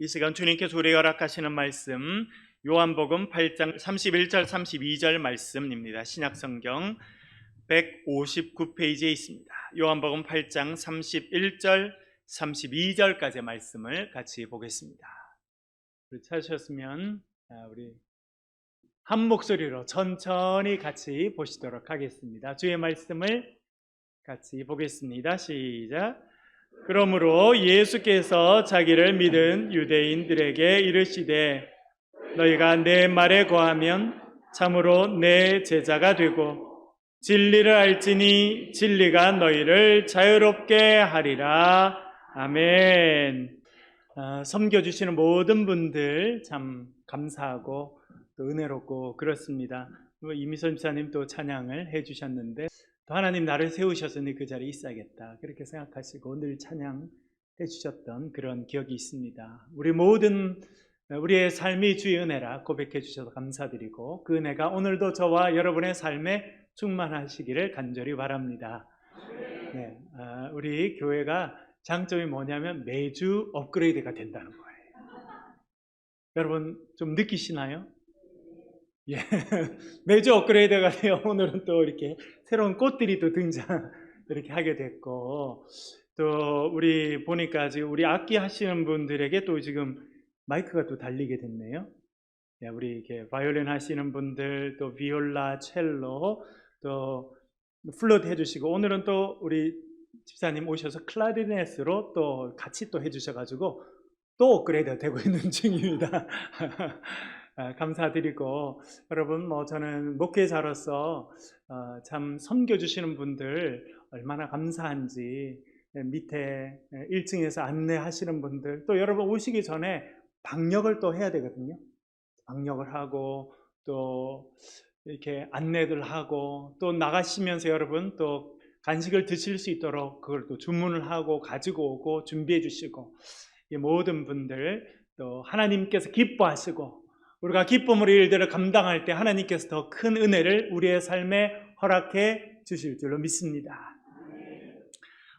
이 시간 주님께서 우리에게 허락하시는 말씀 요한복음 8장 31절 32절 말씀입니다. 신약성경 159페이지에 있습니다. 요한복음 8장 31절 32절까지의 말씀을 같이 보겠습니다. 찾으셨으면 우리 한 목소리로 천천히 같이 보시도록 하겠습니다. 주의 말씀을 같이 보겠습니다. 시작. 그러므로 예수께서 자기를 믿은 유대인들에게 이르시되 너희가 내 말에 거하면 참으로 내 제자가 되고 진리를 알지니 진리가 너희를 자유롭게 하리라. 아멘. 섬겨주시는 모든 분들 참 감사하고 또 은혜롭고 그렇습니다. 이미선 집사님 또 찬양을 해주셨는데 또 하나님 나를 세우셨으니 그 자리에 있어야겠다 그렇게 생각하시고 늘 찬양해 주셨던 그런 기억이 있습니다. 우리 모든 우리의 삶이 주의 은혜라 고백해 주셔서 감사드리고 그 은혜가 오늘도 저와 여러분의 삶에 충만하시기를 간절히 바랍니다. 네, 우리 교회가 장점이 뭐냐면 매주 업그레이드가 된다는 거예요. 여러분 좀 느끼시나요? 예, 매주 업그레이드가 돼요. 오늘은 또 이렇게 새로운 꽃들이 또 등장 이렇게 하게 됐고, 또 우리 보니까 지금 우리 악기 하시는 분들에게 또 지금 마이크가 또 달리게 됐네요. 예, 우리 이렇게 바이올린 하시는 분들, 또 비올라, 첼로, 또 플루트 해주시고, 오늘은 또 우리 집사님 오셔서 클라리넷으로 또 같이 또 해주셔가지고 또 업그레이드 되고 있는 중입니다. 감사드리고 여러분 저는 목회자로서 참 섬겨주시는 분들 얼마나 감사한지 밑에 1층에서 안내하시는 분들 또 여러분 오시기 전에 방역을 또 해야 되거든요. 방역을 하고 또 이렇게 안내들 하고 또 나가시면서 여러분 또 간식을 드실 수 있도록 그걸 또 주문을 하고 가지고 오고 준비해 주시고 이 모든 분들 또 하나님께서 기뻐하시고 우리가 기쁨으로 일들을 감당할 때 하나님께서 더 큰 은혜를 우리의 삶에 허락해 주실 줄로 믿습니다.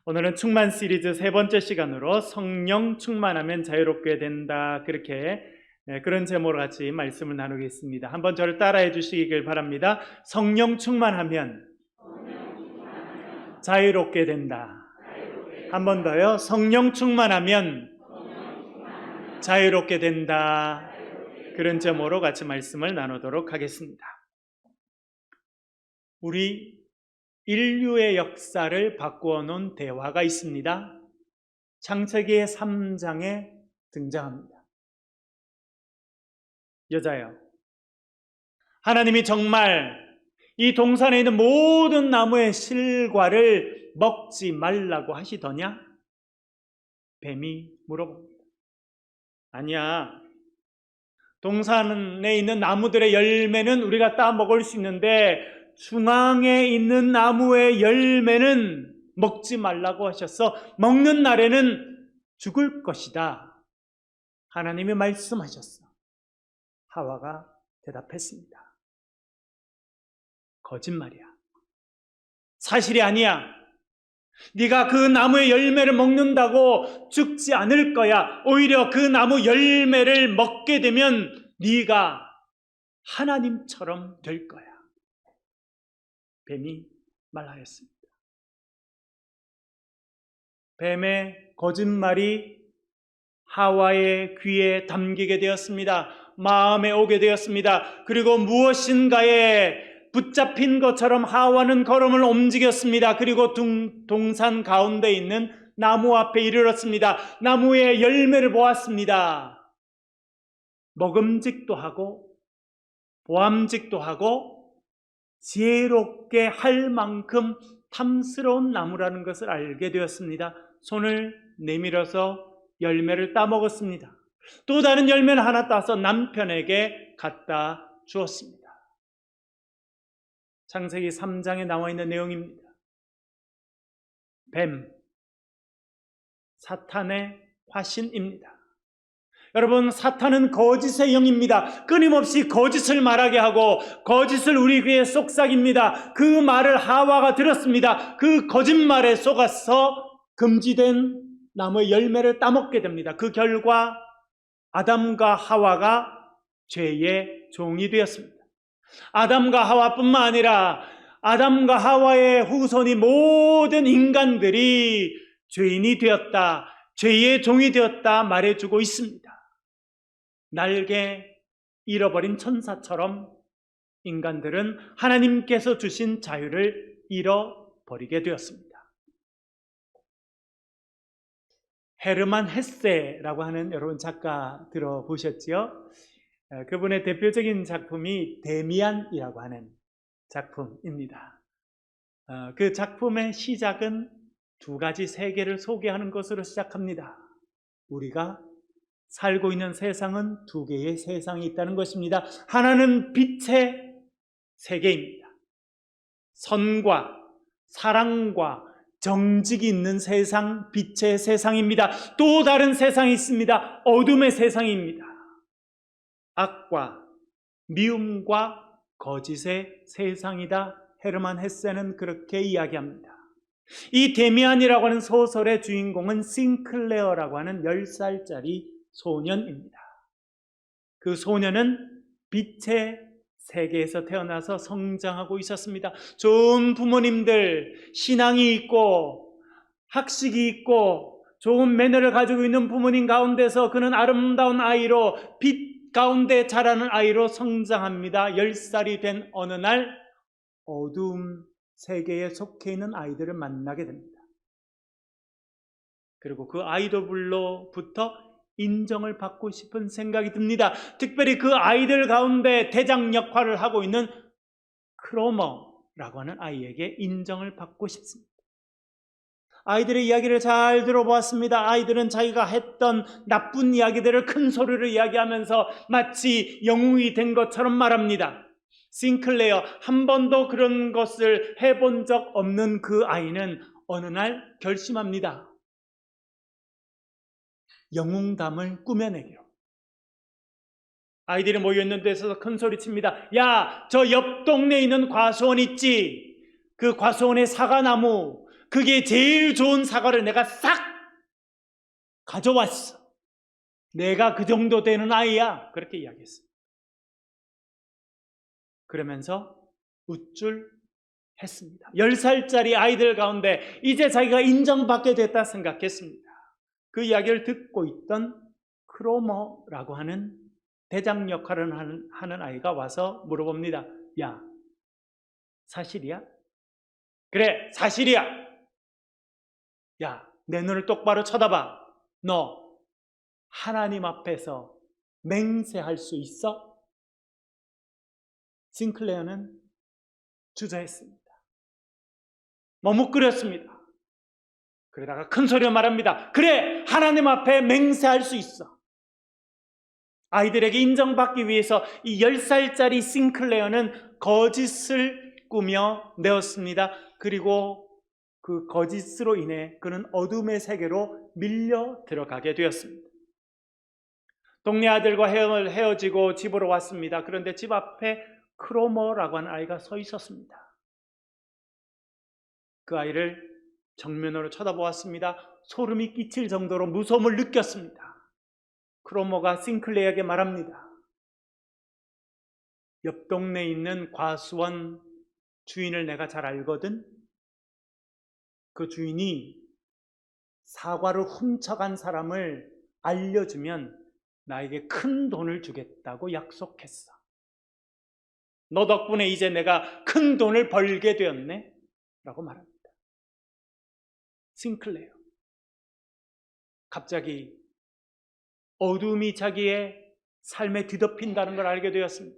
오늘은 충만 시리즈 세 번째 시간으로 성령 충만하면 자유롭게 된다 그렇게 그런 제목으로 같이 말씀을 나누겠습니다. 한번 저를 따라해 주시길 바랍니다. 성령 충만하면 자유롭게 된다. 한 번 더요. 성령 충만하면 자유롭게 된다. 그런 점으로 같이 말씀을 나누도록 하겠습니다. 우리 인류의 역사를 바꾸어 놓은 대화가 있습니다. 창세기 3장에 등장합니다. 여자요. 하나님이 정말 이 동산에 있는 모든 나무의 실과를 먹지 말라고 하시더냐? 뱀이 물어봅니다. 아니야. 동산에 있는 나무들의 열매는 우리가 따 먹을 수 있는데 중앙에 있는 나무의 열매는 먹지 말라고 하셔서 먹는 날에는 죽을 것이다. 하나님이 말씀하셨어. 하와가 대답했습니다. 거짓말이야. 사실이 아니야. 네가 그 나무의 열매를 먹는다고 죽지 않을 거야. 오히려 그 나무 열매를 먹게 되면 네가 하나님처럼 될 거야. 뱀이 말하였습니다. 뱀의 거짓말이 하와의 귀에 담기게 되었습니다. 마음에 오게 되었습니다. 그리고 무엇인가에 붙잡힌 것처럼 하와는 걸음을 움직였습니다. 그리고 동산 가운데 있는 나무 앞에 이르렀습니다. 나무의 열매를 보았습니다. 먹음직도 하고 보암직도 하고 지혜롭게 할 만큼 탐스러운 나무라는 것을 알게 되었습니다. 손을 내밀어서 열매를 따먹었습니다. 또 다른 열매를 하나 따서 남편에게 갖다 주었습니다. 창세기 3장에 나와 있는 내용입니다. 뱀, 사탄의 화신입니다. 여러분, 사탄은 거짓의 영입니다. 끊임없이 거짓을 말하게 하고 거짓을 우리 귀에 속삭입니다. 그 말을 하와가 들었습니다. 그 거짓말에 속아서 금지된 나무의 열매를 따먹게 됩니다. 그 결과 아담과 하와가 죄의 종이 되었습니다. 아담과 하와뿐만 아니라 아담과 하와의 후손이 모든 인간들이 죄인이 되었다, 죄의 종이 되었다 말해주고 있습니다. 날개 잃어버린 천사처럼 인간들은 하나님께서 주신 자유를 잃어버리게 되었습니다. 헤르만 헤세라고 하는 여러분 작가 들어보셨지요? 그분의 대표적인 작품이 데미안이라고 하는 작품입니다. 그 작품의 시작은 두 가지 세계를 소개하는 것으로 시작합니다. 우리가 살고 있는 세상은 두 개의 세상이 있다는 것입니다. 하나는 빛의 세계입니다. 선과 사랑과 정직이 있는 세상, 빛의 세상입니다. 또 다른 세상이 있습니다. 어둠의 세상입니다. 악과 미움과 거짓의 세상이다. 헤르만 헤세는 그렇게 이야기합니다. 이 데미안이라고 하는 소설의 주인공은 싱클레어라고 하는 10살짜리 소년입니다. 그 소년은 빛의 세계에서 태어나서 성장하고 있었습니다. 좋은 부모님들, 신앙이 있고 학식이 있고 좋은 매너를 가지고 있는 부모님 가운데서 그는 아름다운 아이로 빛 가운데 자라는 아이로 성장합니다. 10살이 된 어느 날 어두움 세계에 속해 있는 아이들을 만나게 됩니다. 그리고 그 아이들로부터 인정을 받고 싶은 생각이 듭니다. 특별히 그 아이들 가운데 대장 역할을 하고 있는 크로머라고 하는 아이에게 인정을 받고 싶습니다. 아이들의 이야기를 잘 들어보았습니다. 아이들은 자기가 했던 나쁜 이야기들을 큰 소리로 이야기하면서 마치 영웅이 된 것처럼 말합니다. 싱클레어, 한 번도 그런 것을 해본 적 없는 그 아이는 어느 날 결심합니다. 영웅담을 꾸며내기로. 아이들이 모여있는 데서 큰 소리 칩니다. 야, 저 옆 동네에 있는 과수원 있지? 그 과수원의 사과나무, 그게 제일 좋은 사과를 내가 싹 가져왔어. 내가 그 정도 되는 아이야. 그렇게 이야기했습니다. 그러면서 우쭐했습니다. 10살짜리 아이들 가운데 이제 자기가 인정받게 됐다 생각했습니다. 그 이야기를 듣고 있던 크로머라고 하는 대장 역할을 하는 아이가 와서 물어봅니다. 야, 사실이야? 그래, 사실이야. 야, 내 눈을 똑바로 쳐다봐. 너 하나님 앞에서 맹세할 수 있어? 싱클레어는 주저했습니다. 머뭇거렸습니다. 그러다가 큰 소리로 말합니다. 그래, 하나님 앞에 맹세할 수 있어. 아이들에게 인정받기 위해서 이 10살짜리 싱클레어는 거짓을 꾸며 내었습니다. 그리고 그 거짓으로 인해 그는 어둠의 세계로 밀려 들어가게 되었습니다. 동네 아들과 헤어지고 집으로 왔습니다. 그런데 집 앞에 크로머라고 하는 아이가 서 있었습니다. 그 아이를 정면으로 쳐다보았습니다. 소름이 끼칠 정도로 무서움을 느꼈습니다. 크로머가 싱클레어에게 말합니다. 옆 동네에 있는 과수원 주인을 내가 잘 알거든. 그 주인이 사과를 훔쳐간 사람을 알려주면 나에게 큰 돈을 주겠다고 약속했어. 너 덕분에 이제 내가 큰 돈을 벌게 되었네 라고 말합니다. 싱클레어, 갑자기 어둠이 자기의 삶에 뒤덮인다는 걸 알게 되었습니다.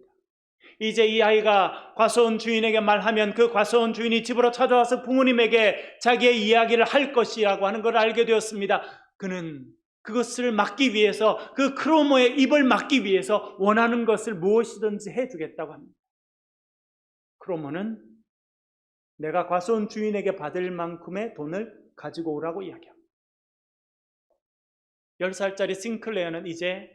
이제 이 아이가 과수원 주인에게 말하면 그 과수원 주인이 집으로 찾아와서 부모님에게 자기의 이야기를 할 것이라고 하는 걸 알게 되었습니다. 그는 그것을 막기 위해서, 그 크로모의 입을 막기 위해서 원하는 것을 무엇이든지 해주겠다고 합니다. 크로모는 내가 과수원 주인에게 받을 만큼의 돈을 가지고 오라고 이야기합니다. 10살짜리 싱클레어는 이제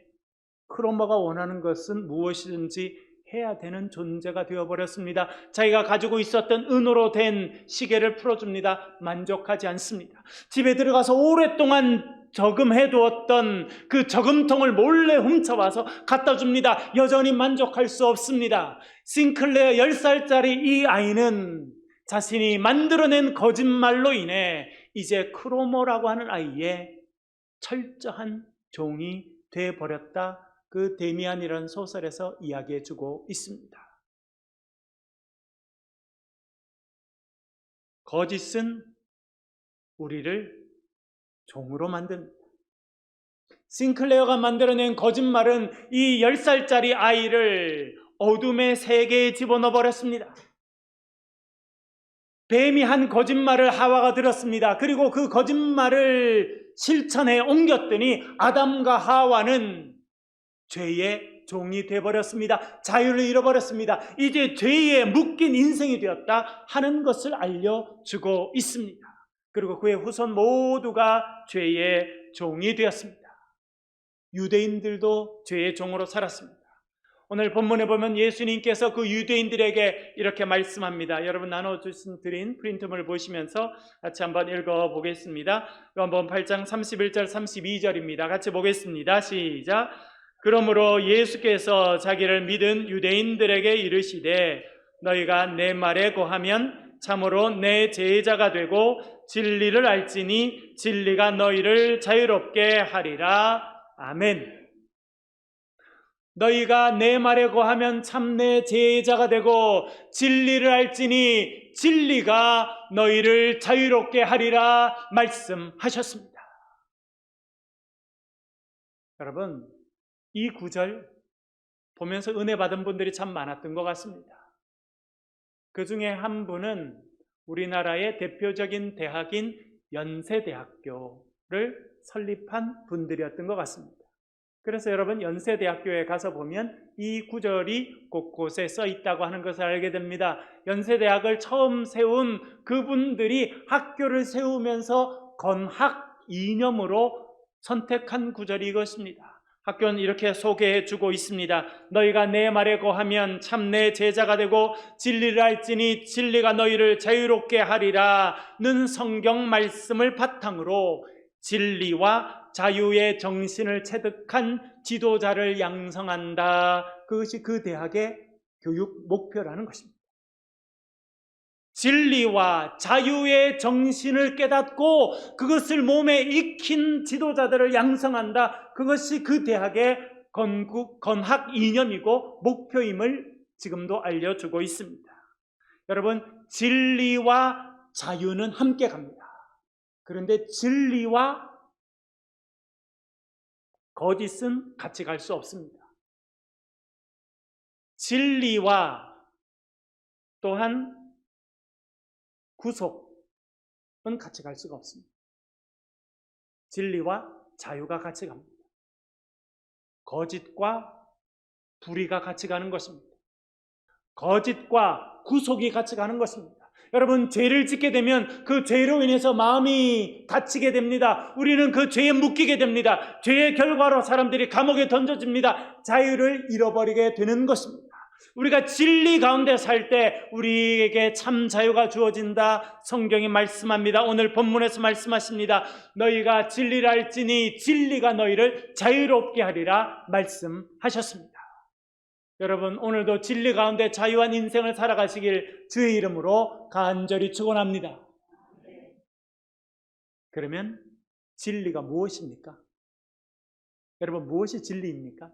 크로머가 원하는 것은 무엇이든지 해야 되는 존재가 되어버렸습니다. 자기가 가지고 있었던 은으로 된 시계를 풀어줍니다. 만족하지 않습니다. 집에 들어가서 오랫동안 저금해 두었던 그 저금통을 몰래 훔쳐와서 갖다 줍니다. 여전히 만족할 수 없습니다. 싱클레어 10살짜리 이 아이는 자신이 만들어낸 거짓말로 인해 이제 크로모라고 하는 아이의 철저한 종이 되어버렸다. 그 데미안이라는 소설에서 이야기해주고 있습니다. 거짓은 우리를 종으로 만듭니다. 싱클레어가 만들어낸 거짓말은 이 10살짜리 아이를 어둠의 세계에 집어넣어 버렸습니다. 뱀이 한 거짓말을 하와가 들었습니다. 그리고 그 거짓말을 실천에 옮겼더니 아담과 하와는 죄의 종이 되어버렸습니다. 자유를 잃어버렸습니다. 이제 죄에 묶인 인생이 되었다 하는 것을 알려주고 있습니다. 그리고 그의 후손 모두가 죄의 종이 되었습니다. 유대인들도 죄의 종으로 살았습니다. 오늘 본문에 보면 예수님께서 그 유대인들에게 이렇게 말씀합니다. 여러분 나눠드린 프린트물 보시면서 같이 한번 읽어보겠습니다. 요한복음 8장 31절 32절입니다. 같이 보겠습니다. 시작. 그러므로 예수께서 자기를 믿은 유대인들에게 이르시되 너희가 내 말에 거하면 참으로 내 제자가 되고 진리를 알지니 진리가 너희를 자유롭게 하리라. 아멘. 너희가 내 말에 거하면 참 내 제자가 되고 진리를 알지니 진리가 너희를 자유롭게 하리라 말씀하셨습니다. 여러분, 이 구절 보면서 은혜 받은 분들이 참 많았던 것 같습니다. 그 중에 한 분은 우리나라의 대표적인 대학인 연세대학교를 설립한 분들이었던 것 같습니다. 그래서 여러분 연세대학교에 가서 보면 이 구절이 곳곳에 써 있다고 하는 것을 알게 됩니다. 연세대학을 처음 세운 그분들이 학교를 세우면서 건학 이념으로 선택한 구절이 이것입니다. 학교는 이렇게 소개해 주고 있습니다. 너희가 내 말에 거하면 참 내 제자가 되고 진리를 알지니 진리가 너희를 자유롭게 하리라는 성경 말씀을 바탕으로 진리와 자유의 정신을 체득한 지도자를 양성한다. 그것이 그 대학의 교육 목표라는 것입니다. 진리와 자유의 정신을 깨닫고 그것을 몸에 익힌 지도자들을 양성한다. 그것이 그 대학의 건학 이념이고 목표임을 지금도 알려주고 있습니다. 여러분, 진리와 자유는 함께 갑니다. 그런데 진리와 거짓은 같이 갈 수 없습니다. 진리와 또한 구속은 같이 갈 수가 없습니다. 진리와 자유가 같이 갑니다. 거짓과 불의가 같이 가는 것입니다. 거짓과 구속이 같이 가는 것입니다. 여러분, 죄를 짓게 되면 그 죄로 인해서 마음이 다치게 됩니다. 우리는 그 죄에 묶이게 됩니다. 죄의 결과로 사람들이 감옥에 던져집니다. 자유를 잃어버리게 되는 것입니다. 우리가 진리 가운데 살 때 우리에게 참 자유가 주어진다. 성경이 말씀합니다. 오늘 본문에서 말씀하십니다. 너희가 진리를 알지니 진리가 너희를 자유롭게 하리라 말씀하셨습니다. 여러분, 오늘도 진리 가운데 자유한 인생을 살아가시길 주의 이름으로 간절히 축원합니다. 그러면 진리가 무엇입니까? 여러분, 무엇이 진리입니까?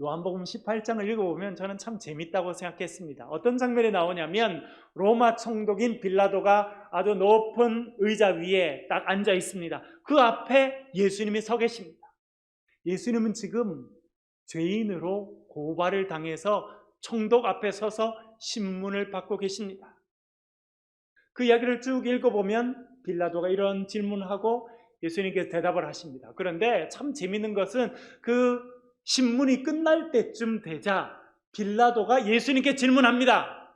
요한복음 18장을 읽어보면 저는 참 재밌다고 생각했습니다. 어떤 장면이 나오냐면 로마 총독인 빌라도가 아주 높은 의자 위에 딱 앉아 있습니다. 그 앞에 예수님이 서 계십니다. 예수님은 지금 죄인으로 고발을 당해서 총독 앞에 서서 신문을 받고 계십니다. 그 이야기를 쭉 읽어보면 빌라도가 이런 질문하고 예수님께서 대답을 하십니다. 그런데 참 재밌는 것은 그 신문이 끝날 때쯤 되자 빌라도가 예수님께 질문합니다.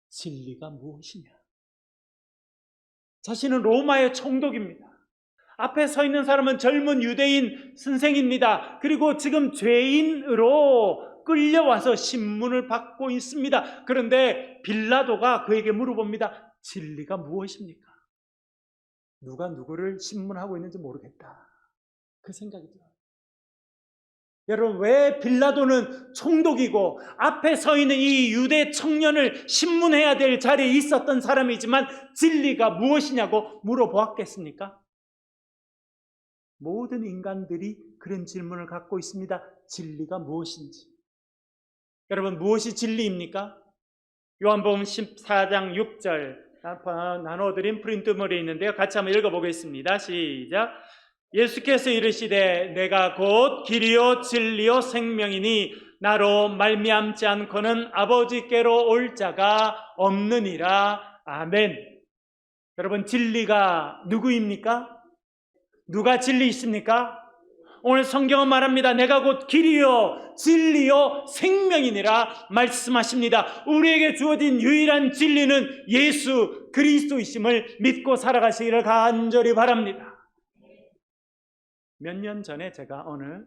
진리가 무엇이냐? 자신은 로마의 총독입니다. 앞에 서 있는 사람은 젊은 유대인 선생입니다. 그리고 지금 죄인으로 끌려와서 신문을 받고 있습니다. 그런데 빌라도가 그에게 물어봅니다. 진리가 무엇입니까? 누가 누구를 신문하고 있는지 모르겠다. 그 생각이 들어요. 여러분, 왜 빌라도는 총독이고 앞에 서 있는 이 유대 청년을 신문해야 될 자리에 있었던 사람이지만 진리가 무엇이냐고 물어보았겠습니까? 모든 인간들이 그런 질문을 갖고 있습니다. 진리가 무엇인지. 여러분, 무엇이 진리입니까? 요한복음 14장 6절 나눠드린 프린트물이 있는데요. 같이 한번 읽어보겠습니다. 시작. 예수께서 이르시되 내가 곧 길이요 진리요 생명이니 나로 말미암지 않고는 아버지께로 올 자가 없느니라. 아멘. 여러분, 진리가 누구입니까? 누가 진리이십니까? 오늘 성경은 말합니다. 내가 곧 길이요 진리요 생명이니라 말씀하십니다. 우리에게 주어진 유일한 진리는 예수 그리스도이심을 믿고 살아가시기를 간절히 바랍니다. 몇 년 전에 제가 어느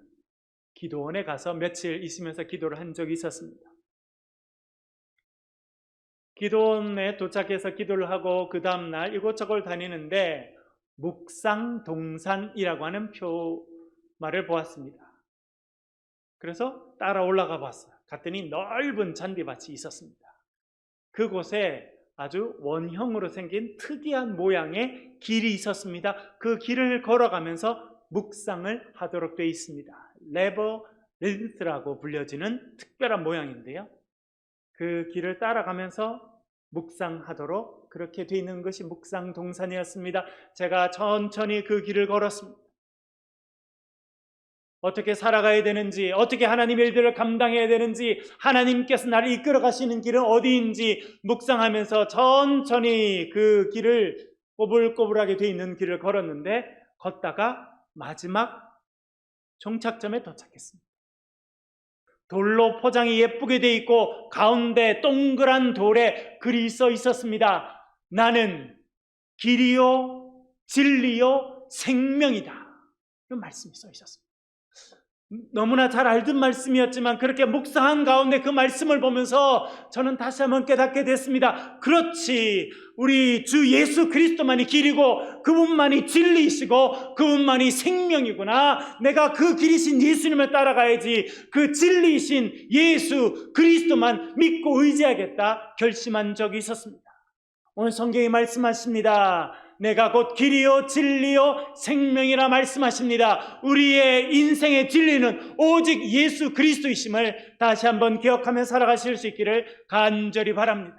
기도원에 가서 며칠 있으면서 기도를 한 적이 있었습니다. 기도원에 도착해서 기도를 하고 그 다음날 이곳저곳 다니는데 묵상동산이라고 하는 표말을 보았습니다. 그래서 따라 올라가 봤어요. 갔더니 넓은 잔디밭이 있었습니다. 그곳에 아주 원형으로 생긴 특이한 모양의 길이 있었습니다. 그 길을 걸어가면서 묵상을 하도록 되어 있습니다. 레버린스라고 불려지는 특별한 모양인데요. 그 길을 따라가면서 묵상하도록 그렇게 되어 있는 것이 묵상동산이었습니다. 제가 천천히 그 길을 걸었습니다. 어떻게 살아가야 되는지, 어떻게 하나님의 일들을 감당해야 되는지, 하나님께서 나를 이끌어 가시는 길은 어디인지 묵상하면서 천천히 그 길을 꼬불꼬불하게 되어 있는 길을 걸었는데 걷다가 마지막 종착점에 도착했습니다. 돌로 포장이 예쁘게 되어 있고 가운데 동그란 돌에 글이 써 있었습니다. 나는 길이요 진리요 생명이다. 이런 말씀이 써 있었습니다. 너무나 잘 알던 말씀이었지만 그렇게 묵상한 가운데 그 말씀을 보면서 저는 다시 한번 깨닫게 됐습니다. 그렇지, 우리 주 예수 그리스도만이 길이고 그분만이 진리이시고 그분만이 생명이구나. 내가 그 길이신 예수님을 따라가야지. 그 진리이신 예수 그리스도만 믿고 의지하겠다 결심한 적이 있었습니다. 오늘 성경이 말씀하십니다. 내가 곧 길이요 진리요 생명이라 말씀하십니다. 우리의 인생의 진리는 오직 예수 그리스도이심을 다시 한번 기억하며 살아가실 수 있기를 간절히 바랍니다.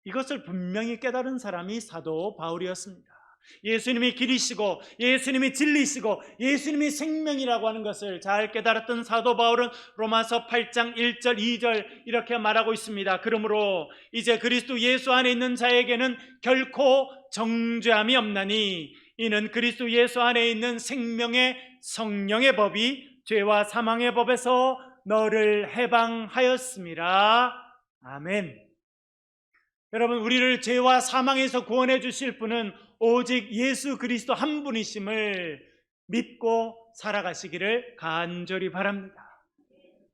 이것을 분명히 깨달은 사람이 사도 바울이었습니다. 예수님이 길이시고 예수님이 진리시고 예수님이 생명이라고 하는 것을 잘 깨달았던 사도 바울은 로마서 8장 1절 2절 이렇게 말하고 있습니다. 그러므로 이제 그리스도 예수 안에 있는 자에게는 결코 정죄함이 없나니 이는 그리스도 예수 안에 있는 생명의 성령의 법이 죄와 사망의 법에서 너를 해방하였음이라. 아멘. 여러분, 우리를 죄와 사망에서 구원해 주실 분은 오직 예수 그리스도 한 분이심을 믿고 살아가시기를 간절히 바랍니다.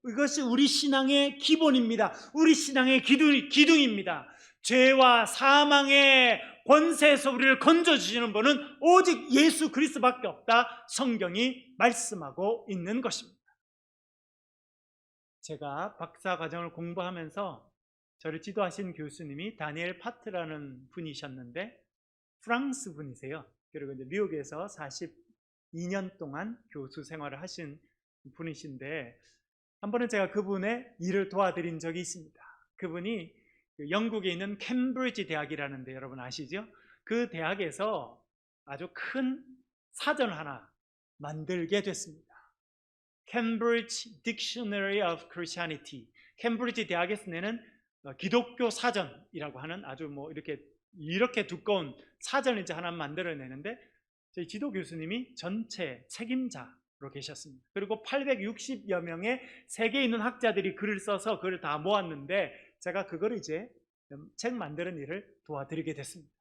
이것이 우리 신앙의 기본입니다. 우리 신앙의 기둥입니다. 죄와 사망의 권세에서 우리를 건져주시는 분은 오직 예수 그리스도밖에 없다. 성경이 말씀하고 있는 것입니다. 제가 박사 과정을 공부하면서 저를 지도하신 교수님이 다니엘 파트라는 분이셨는데 프랑스 분이세요. 그리고 이제 미국에서 42년 동안 교수 생활을 하신 분이신데 한 번은 제가 그분의 일을 도와드린 적이 있습니다. 그분이 영국에 있는 캠브리지 대학이라는 데 여러분 아시죠? 그 대학에서 아주 큰 사전을 하나 만들게 됐습니다. Cambridge Dictionary of Christianity. 캠브리지 대학에서 내는 기독교 사전이라고 하는 아주 뭐 이렇게 두꺼운 사전을 이제 하나 만들어내는데 저희 지도 교수님이 전체 책임자로 계셨습니다. 그리고 860여 명의 세계에 있는 학자들이 글을 써서 그걸 다 모았는데 제가 그걸 이제 책 만드는 일을 도와드리게 됐습니다.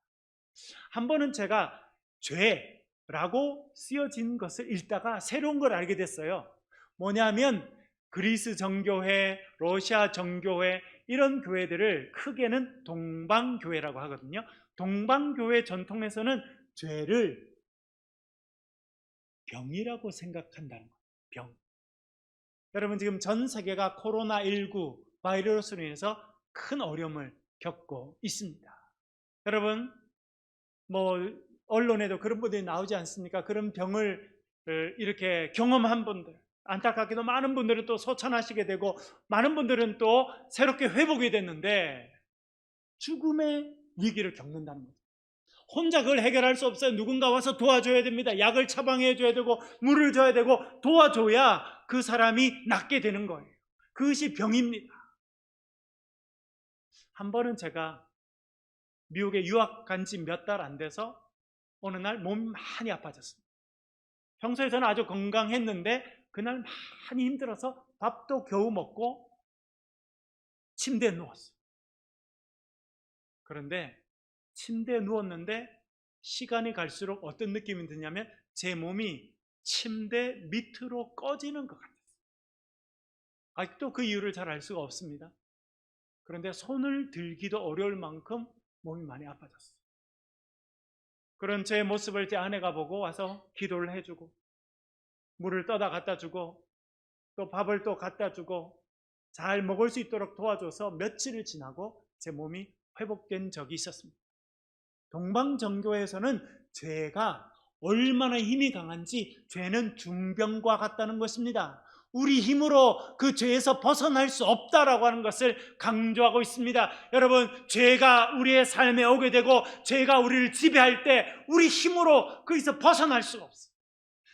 한 번은 제가 죄라고 쓰여진 것을 읽다가 새로운 걸 알게 됐어요. 뭐냐면 그리스 정교회, 러시아 정교회, 이런 교회들을 크게는 동방교회라고 하거든요. 동방교회 전통에서는 죄를 병이라고 생각한다는 거예요. 병. 여러분, 지금 전 세계가 코로나19 바이러스로 인해서 큰 어려움을 겪고 있습니다. 여러분, 언론에도 그런 분들이 나오지 않습니까? 그런 병을 이렇게 경험한 분들, 안타깝게도 많은 분들은 또 소천하시게 되고, 많은 분들은 또 새롭게 회복이 됐는데 죽음의 위기를 겪는다는 거죠. 혼자 그걸 해결할 수 없어요. 누군가 와서 도와줘야 됩니다. 약을 처방해 줘야 되고, 물을 줘야 되고, 도와줘야 그 사람이 낫게 되는 거예요. 그것이 병입니다. 한 번은 제가 미국에 유학 간 지 몇 달 안 돼서 어느 날 몸이 많이 아파졌습니다. 평소에 저는 아주 건강했는데 그날 많이 힘들어서 밥도 겨우 먹고 침대에 누웠어요. 그런데 침대에 누웠는데 시간이 갈수록 어떤 느낌이 드냐면 제 몸이 침대 밑으로 꺼지는 것 같았어요. 아직도 그 이유를 잘 알 수가 없습니다. 그런데 손을 들기도 어려울 만큼 몸이 많이 아파졌어요. 그런 제 모습을 제 아내가 보고 와서 기도를 해주고, 물을 떠다 갖다 주고, 또 밥을 또 갖다 주고, 잘 먹을 수 있도록 도와줘서 며칠을 지나고 제 몸이 회복된 적이 있었습니다. 동방정교에서는 죄가 얼마나 힘이 강한지 죄는 중병과 같다는 것입니다. 우리 힘으로 그 죄에서 벗어날 수 없다라고 하는 것을 강조하고 있습니다. 여러분, 죄가 우리의 삶에 오게 되고 죄가 우리를 지배할 때 우리 힘으로 거기서 벗어날 수가 없어요.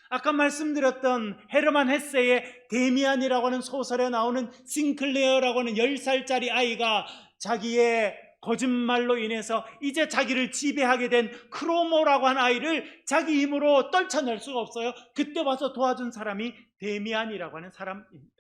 아까 말씀드렸던 헤르만 헤세의 데미안이라고 하는 소설에 나오는 싱클레어라고 하는 10살짜리 아이가 자기의 거짓말로 인해서 이제 자기를 지배하게 된 크로모라고 하는 아이를 자기 힘으로 떨쳐낼 수가 없어요. 그때 와서 도와준 사람이 데미안이라고 하는 사람입니다.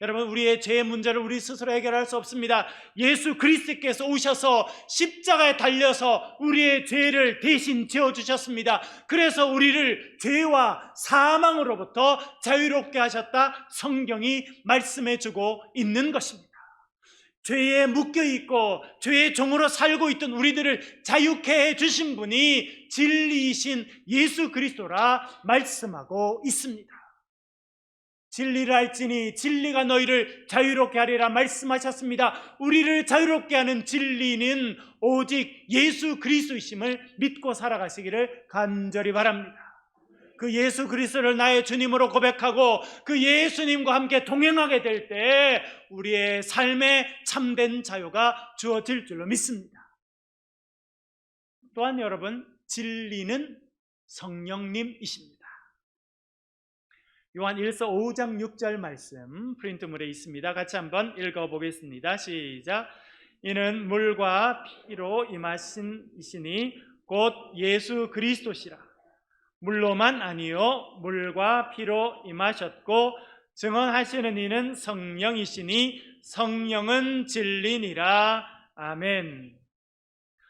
여러분, 우리의 죄의 문제를 우리 스스로 해결할 수 없습니다. 예수 그리스도께서 오셔서 십자가에 달려서 우리의 죄를 대신 지어주셨습니다. 그래서 우리를 죄와 사망으로부터 자유롭게 하셨다 성경이 말씀해주고 있는 것입니다. 죄에 묶여있고 죄의 종으로 살고 있던 우리들을 자유케 해주신 분이 진리이신 예수 그리스도라 말씀하고 있습니다. 진리를 알지니 진리가 너희를 자유롭게 하리라 말씀하셨습니다. 우리를 자유롭게 하는 진리는 오직 예수 그리스도이심을 믿고 살아가시기를 간절히 바랍니다. 그 예수 그리스도를 나의 주님으로 고백하고 그 예수님과 함께 동행하게 될 때 우리의 삶에 참된 자유가 주어질 줄로 믿습니다. 또한 여러분, 진리는 성령님이십니다. 요한 1서 5장 6절 말씀 프린트물에 있습니다. 같이 한번 읽어보겠습니다. 시작. 이는 물과 피로 임하신 이시니 곧 예수 그리스도시라. 물로만 아니요 물과 피로 임하셨고 증언하시는 이는 성령이시니 성령은 진리니라. 아멘.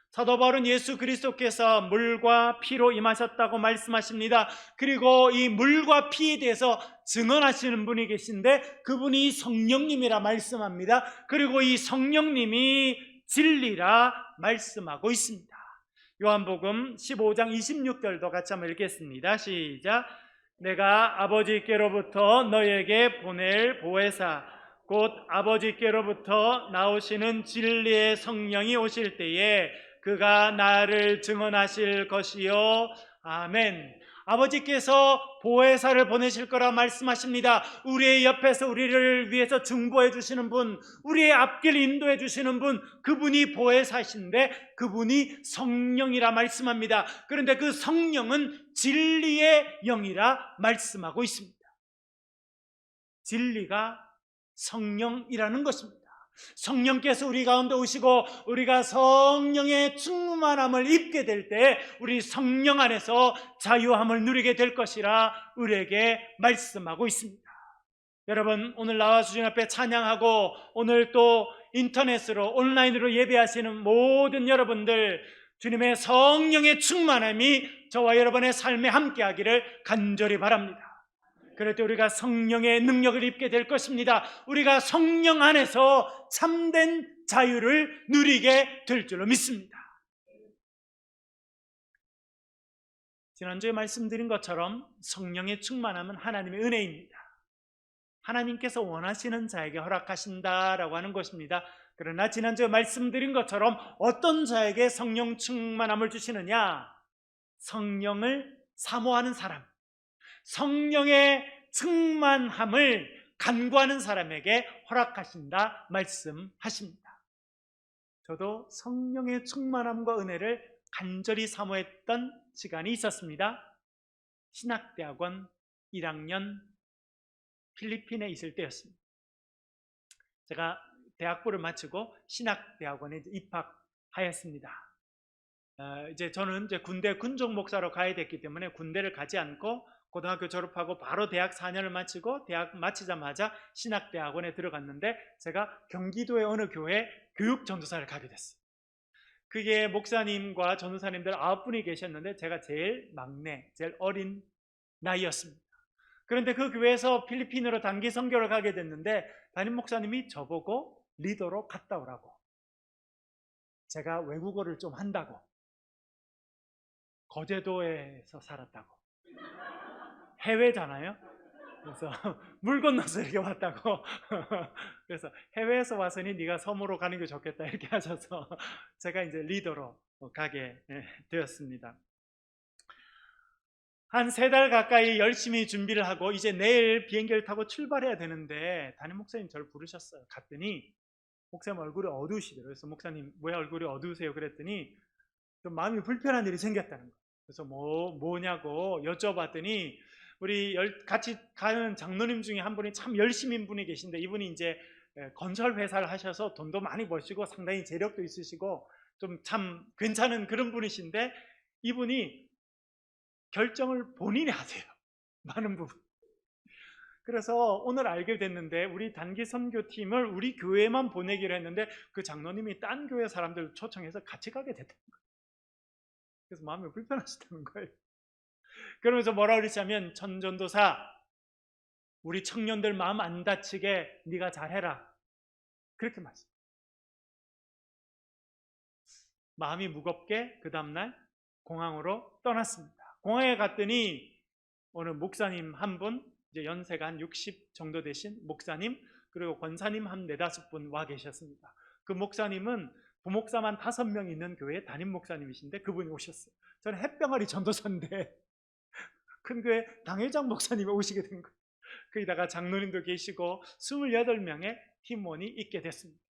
사도 바울은 예수 그리스도께서 물과 피로 임하셨다고 말씀하십니다. 그리고 이 물과 피에 대해서 증언하시는 분이 계신데 그분이 성령님이라 말씀합니다. 그리고 이 성령님이 진리라 말씀하고 있습니다. 요한복음 15장 26절도 같이 한번 읽겠습니다. 시작. 내가 아버지께로부터 너에게 보낼 보혜사 곧 아버지께로부터 나오시는 진리의 성령이 오실 때에 그가 나를 증언하실 것이요. 아멘. 아버지께서 보혜사를 보내실 거라 말씀하십니다. 우리의 옆에서 우리를 위해서 중보해 주시는 분, 우리의 앞길 인도해 주시는 분, 그분이 보혜사이신데 그분이 성령이라 말씀합니다. 그런데 그 성령은 진리의 영이라 말씀하고 있습니다. 진리가 성령이라는 것입니다. 성령께서 우리 가운데 오시고 우리가 성령의 충만함을 입게 될 때 우리 성령 안에서 자유함을 누리게 될 것이라 우리에게 말씀하고 있습니다. 여러분, 오늘 나와 주님 앞에 찬양하고 오늘 또 인터넷으로 온라인으로 예배하시는 모든 여러분들, 주님의 성령의 충만함이 저와 여러분의 삶에 함께하기를 간절히 바랍니다. 그럴 때 우리가 성령의 능력을 입게 될 것입니다. 우리가 성령 안에서 참된 자유를 누리게 될 줄로 믿습니다. 지난주에 말씀드린 것처럼 성령의 충만함은 하나님의 은혜입니다. 하나님께서 원하시는 자에게 허락하신다라고 하는 것입니다. 그러나 지난주에 말씀드린 것처럼 어떤 자에게 성령 충만함을 주시느냐? 성령을 사모하는 사람, 성령의 충만함을 간구하는 사람에게 허락하신다 말씀하십니다. 저도 성령의 충만함과 은혜를 간절히 사모했던 시간이 있었습니다. 신학대학원 1학년 필리핀에 있을 때였습니다. 제가 대학부를 마치고 신학대학원에 입학하였습니다. 이제 저는 군대 군종 목사로 가야 됐기 때문에 군대를 가지 않고 고등학교 졸업하고 바로 대학 4년을 마치고 대학 마치자마자 신학대학원에 들어갔는데 제가 경기도의 어느 교회 교육전도사를 가게 됐어요. 그게 목사님과 전도사님들 9분이 계셨는데 제가 제일 막내, 제일 어린 나이였습니다. 그런데 그 교회에서 필리핀으로 단기 선교를 가게 됐는데 담임 목사님이 저보고 리더로 갔다 오라고, 제가 외국어를 좀 한다고, 거제도에서 살았다고, 해외잖아요. 그래서 물 건너서 이렇게 왔다고 그래서 해외에서 왔으니 네가 섬으로 가는 게 좋겠다 이렇게 하셔서 제가 이제 리더로 가게 되었습니다. 한 3달 가까이 열심히 준비를 하고 이제 내일 비행기를 타고 출발해야 되는데 담임 목사님 저를 부르셨어요. 갔더니 목사님 얼굴이 어두우시더라고요. 그래서 목사님 왜 얼굴이 어두우세요? 그랬더니 좀 마음이 불편한 일이 생겼다는 거예요. 그래서 뭐냐고 여쭤봤더니 우리 같이 가는 장로님 중에 한 분이 참 열심인 분이 계신데 이분이 이제 건설 회사를 하셔서 돈도 많이 버시고 상당히 재력도 있으시고 좀 참 괜찮은 그런 분이신데 이분이 결정을 본인이 하세요. 많은 부분. 그래서 오늘 알게 됐는데 우리 단기 선교팀을 우리 교회만 보내기로 했는데 그 장로님이 딴 교회 사람들 초청해서 같이 가게 됐다는 거예요. 그래서 마음이 불편하시다는 거예요. 그러면서 뭐라 그러시냐면 천전도사, 우리 청년들 마음 안 다치게 네가 잘해라, 그렇게 말씀. 마음이 무겁게 그 다음날 공항으로 떠났습니다. 공항에 갔더니 어느 목사님 한 분, 이제 연세가 한 60 정도 되신 목사님, 그리고 권사님 한 4-5분 와 계셨습니다. 그 목사님은 부목사만 5명 있는 교회 담임 목사님이신데 그분이 오셨어요. 저는 햇병아리 전도사인데 큰 교회 당회장 목사님이 오시게 된 거예요. 거기다가 장로님도 계시고 28명의 팀원이 있게 됐습니다.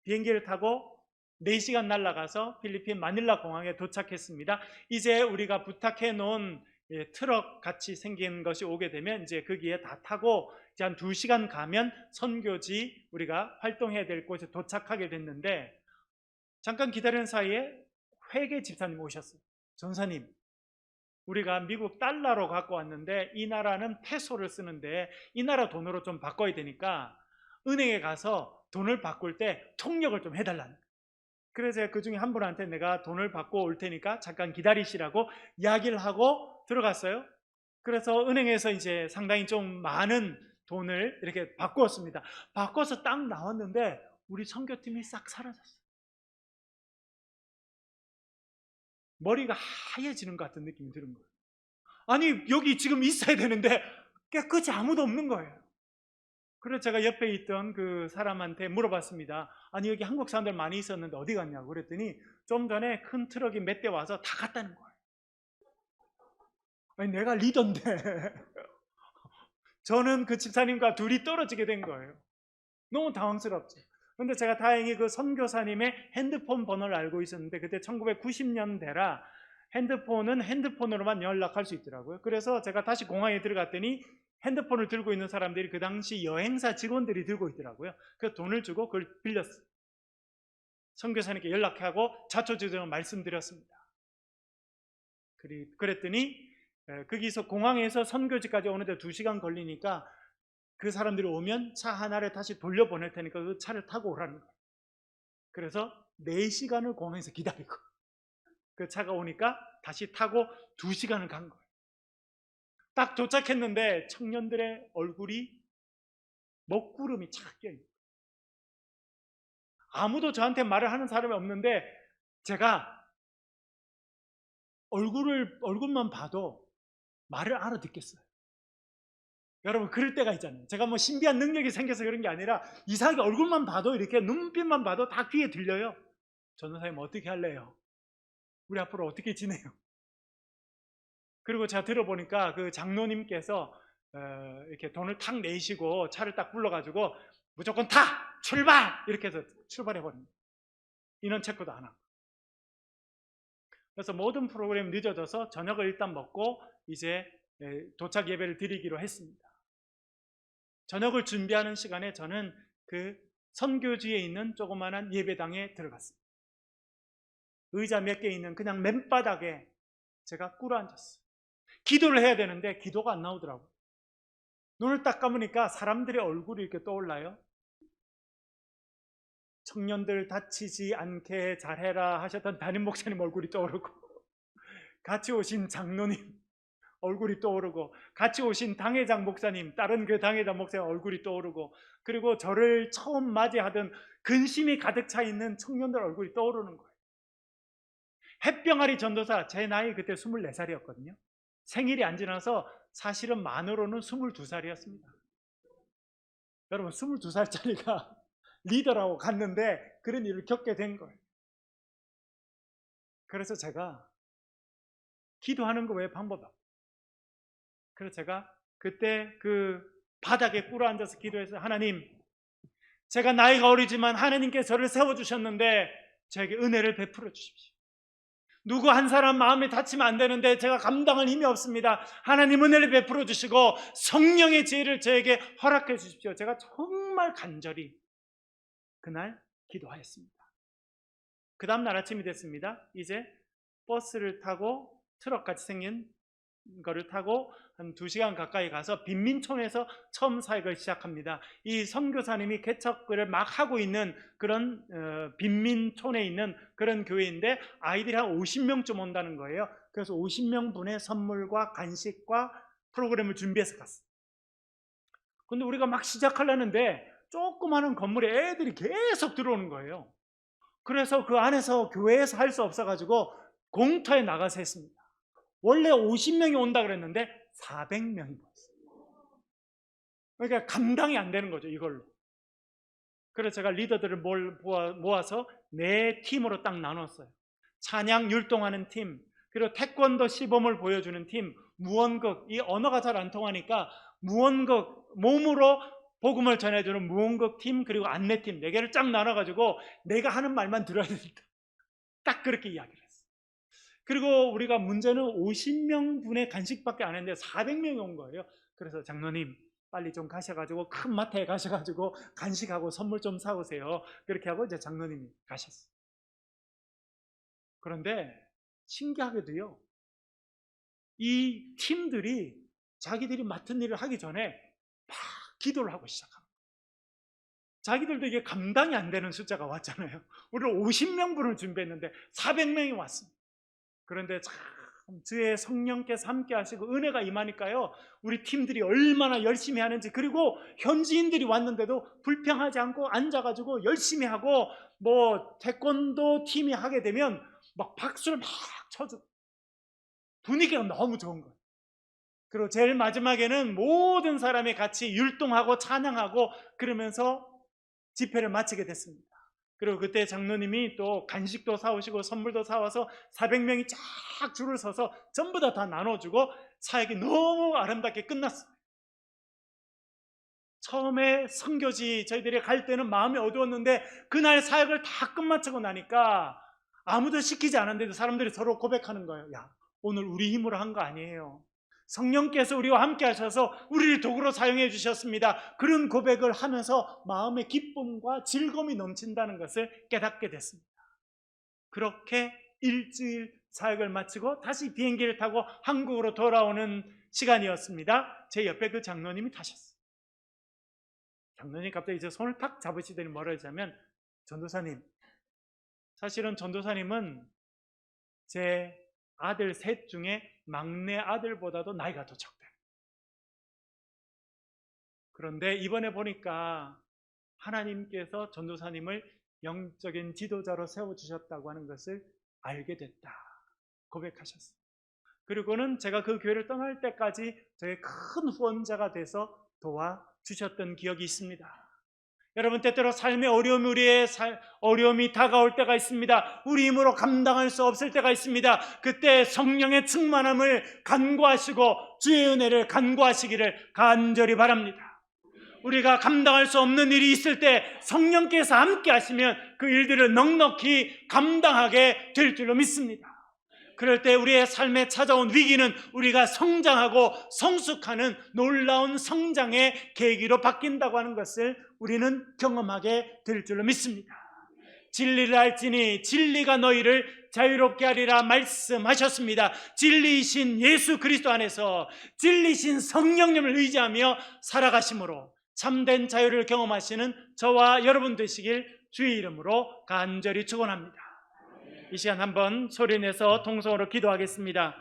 비행기를 타고 4시간 날아가서 필리핀 마닐라 공항에 도착했습니다. 이제 우리가 부탁해 놓은 트럭 같이 생긴 것이 오게 되면 이제 거기에 다 타고 이제 한 2시간 가면 선교지 우리가 활동해야 될 곳에 도착하게 됐는데 잠깐 기다리는 사이에 회계 집사님 오셨어요. 전사님, 우리가 미국 달러로 갖고 왔는데 이 나라는 페소를 쓰는데 이 나라 돈으로 좀 바꿔야 되니까 은행에 가서 돈을 바꿀 때 통역을 좀 해달라는 거예요. 그래서 제가 그 중에 한 분한테 내가 돈을 받고 올 테니까 잠깐 기다리시라고 이야기를 하고 들어갔어요. 그래서 은행에서 이제 상당히 좀 많은 돈을 이렇게 바꾸었습니다. 바꿔서 딱 나왔는데 우리 선교팀이 싹 사라졌어요. 머리가 하얘지는 것 같은 느낌이 드는 거예요. 아니 여기 지금 있어야 되는데 깨끗이 아무도 없는 거예요. 그래서 제가 옆에 있던 그 사람한테 물어봤습니다. 아니 여기 한국 사람들 많이 있었는데 어디 갔냐고 그랬더니 좀 전에 큰 트럭이 몇 대 와서 다 갔다는 거예요. 아니 내가 리더인데 저는 그 집사님과 둘이 떨어지게 된 거예요. 너무 당황스럽죠. 그런데 제가 다행히 그 선교사님의 핸드폰 번호를 알고 있었는데 그때 1990년대라 핸드폰은 핸드폰으로만 연락할 수 있더라고요. 그래서 제가 다시 공항에 들어갔더니 핸드폰을 들고 있는 사람들이 그 당시 여행사 직원들이 들고 있더라고요. 그래서 돈을 주고 그걸 빌렸어요. 선교사님께 연락하고 자초지종을 말씀드렸습니다. 그랬더니 거기서 공항에서 선교지까지 오는데 2시간 걸리니까 그 사람들이 오면 차 하나를 다시 돌려보낼 테니까 그 차를 타고 오라는 거예요. 그래서 4시간을 공항에서 기다리고 그 차가 오니까 다시 타고 2시간을 간 거예요. 딱 도착했는데 청년들의 얼굴이 먹구름이 착 껴있는, 아무도 저한테 말을 하는 사람이 없는데 제가 얼굴만 봐도 말을 알아듣겠어요. 여러분, 그럴 때가 있잖아요. 제가 뭐 신비한 능력이 생겨서 그런 게 아니라 이상하게 얼굴만 봐도, 이렇게 눈빛만 봐도 다 귀에 들려요. 전도사님 어떻게 할래요? 우리 앞으로 어떻게 지내요? 그리고 제가 들어보니까 그 장로님께서 이렇게 돈을 탁 내시고 차를 딱 불러가지고 무조건 타! 출발! 이렇게 해서 출발해버립니다. 인원 체크도 안 하고. 그래서 모든 프로그램이 늦어져서 저녁을 일단 먹고 이제 도착 예배를 드리기로 했습니다. 저녁을 준비하는 시간에 저는 그 선교지에 있는 조그마한 예배당에 들어갔습니다. 의자 몇 개 있는 그냥 맨바닥에 제가 꿇어 앉았어요. 기도를 해야 되는데 기도가 안 나오더라고요. 눈을 딱 감으니까 사람들의 얼굴이 이렇게 떠올라요. 청년들 다치지 않게 잘해라 하셨던 담임 목사님 얼굴이 떠오르고, 같이 오신 장로님 얼굴이 떠오르고, 같이 오신 당회장 목사님, 다른 그 당회장 목사님 얼굴이 떠오르고, 그리고 저를 처음 맞이하던 근심이 가득 차 있는 청년들 얼굴이 떠오르는 거예요. 햇병아리 전도사, 제 나이 그때 24살이었거든요. 생일이 안 지나서 사실은 만으로는 22살이었습니다. 여러분, 22살짜리가 리더라고 갔는데 그런 일을 겪게 된 거예요. 그래서 제가 기도하는 거 외에 방법이 없어요. 그래서 제가 그때 그 바닥에 꿇어 앉아서 기도해서, 하나님, 제가 나이가 어리지만 하나님께서 저를 세워주셨는데 저에게 은혜를 베풀어 주십시오. 누구 한 사람 마음이 다치면 안 되는데 제가 감당할 힘이 없습니다. 하나님 은혜를 베풀어 주시고 성령의 지혜를 저에게 허락해 주십시오. 제가 정말 간절히 그날 기도하였습니다. 그 다음 날 아침이 됐습니다. 이제 버스를 타고, 트럭같이 생긴 거를 타고 한 2시간 가까이 가서 빈민촌에서 처음 사역을 시작합니다. 이 선교사님이 개척을 막 하고 있는 그런 빈민촌에 있는 그런 교회인데 아이들이 한 50명쯤 온다는 거예요. 그래서 50명 분의 선물과 간식과 프로그램을 준비해서 갔어요. 근데 우리가 막 시작하려는데 조그마한 건물에 애들이 계속 들어오는 거예요. 그래서 그 안에서 교회에서 할 수 없어가지고 공터에 나가서 했습니다. 원래 50명이 온다 그랬는데 400명이 왔어요. 그러니까 감당이 안 되는 거죠, 이걸로. 그래서 제가 리더들을 모아서 4팀으로 딱 나눴어요. 찬양 율동하는 팀, 그리고 태권도 시범을 보여주는 팀, 무언극, 이 언어가 잘 안 통하니까 무언극, 몸으로 복음을 전해주는 무언극 팀, 그리고 안내팀 4개를 쫙 나눠가지고 내가 하는 말만 들어야 된다. 딱 그렇게 이야기를 했어요. 그리고 우리가 문제는 50명 분의 간식밖에 안 했는데 400명이 온 거예요. 그래서 장로님 빨리 좀 가셔가지고 큰 마트에 가셔가지고 간식하고 선물 좀 사오세요. 그렇게 하고 이제 장로님이 가셨어요. 그런데 신기하게도요, 이 팀들이 자기들이 맡은 일을 하기 전에 막 기도를 하고 시작합니다. 자기들도 이게 감당이 안 되는 숫자가 왔잖아요. 우리는 50명분을 준비했는데 400명이 왔습니다. 그런데 참 주의 성령께서 함께 하시고 은혜가 임하니까요, 우리 팀들이 얼마나 열심히 하는지, 그리고 현지인들이 왔는데도 불평하지 않고 앉아가지고 열심히 하고, 뭐 태권도 팀이 하게 되면 막 박수를 막 쳐주고 분위기가 너무 좋은 거예요. 그리고 제일 마지막에는 모든 사람이 같이 율동하고 찬양하고 그러면서 집회를 마치게 됐습니다. 그리고 그때 장로님이 또 간식도 사오시고 선물도 사와서 400명이 쫙 줄을 서서 전부 다 나눠주고 사역이 너무 아름답게 끝났어요. 처음에 선교지 저희들이 갈 때는 마음이 어두웠는데 그날 사역을 다 끝마치고 나니까 아무도 시키지 않았는데도 사람들이 서로 고백하는 거예요. 야, 오늘 우리 힘으로 한 거 아니에요. 성령께서 우리와 함께 하셔서 우리를 도구로 사용해 주셨습니다. 그런 고백을 하면서 마음의 기쁨과 즐거움이 넘친다는 것을 깨닫게 됐습니다. 그렇게 일주일 사역을 마치고 다시 비행기를 타고 한국으로 돌아오는 시간이었습니다. 제 옆에 그 장로님이 타셨어요. 장로님이 갑자기 제 손을 탁 잡으시더니 뭐라 하자면, 전도사님, 사실은 전도사님은 제 아들 셋 중에 막내 아들보다도 나이가 더 적대요. 그런데 이번에 보니까 하나님께서 전도사님을 영적인 지도자로 세워주셨다고 하는 것을 알게 됐다 고백하셨어요. 그리고는 제가 그 교회를 떠날 때까지 저의 큰 후원자가 돼서 도와주셨던 기억이 있습니다. 여러분, 때때로 삶의 어려움이 다가올 때가 있습니다. 우리 힘으로 감당할 수 없을 때가 있습니다. 그때 성령의 충만함을 간구하시고 주의 은혜를 간구하시기를 간절히 바랍니다. 우리가 감당할 수 없는 일이 있을 때 성령께서 함께 하시면 그 일들을 넉넉히 감당하게 될 줄로 믿습니다. 그럴 때 우리의 삶에 찾아온 위기는 우리가 성장하고 성숙하는 놀라운 성장의 계기로 바뀐다고 하는 것을 우리는 경험하게 될 줄로 믿습니다. 진리를 알지니 진리가 너희를 자유롭게 하리라 말씀하셨습니다. 진리이신 예수 그리스도 안에서 진리이신 성령님을 의지하며 살아가심으로 참된 자유를 경험하시는 저와 여러분 되시길 주의 이름으로 간절히 축원합니다. 이 시간 한번 소리내서 통성으로 기도하겠습니다.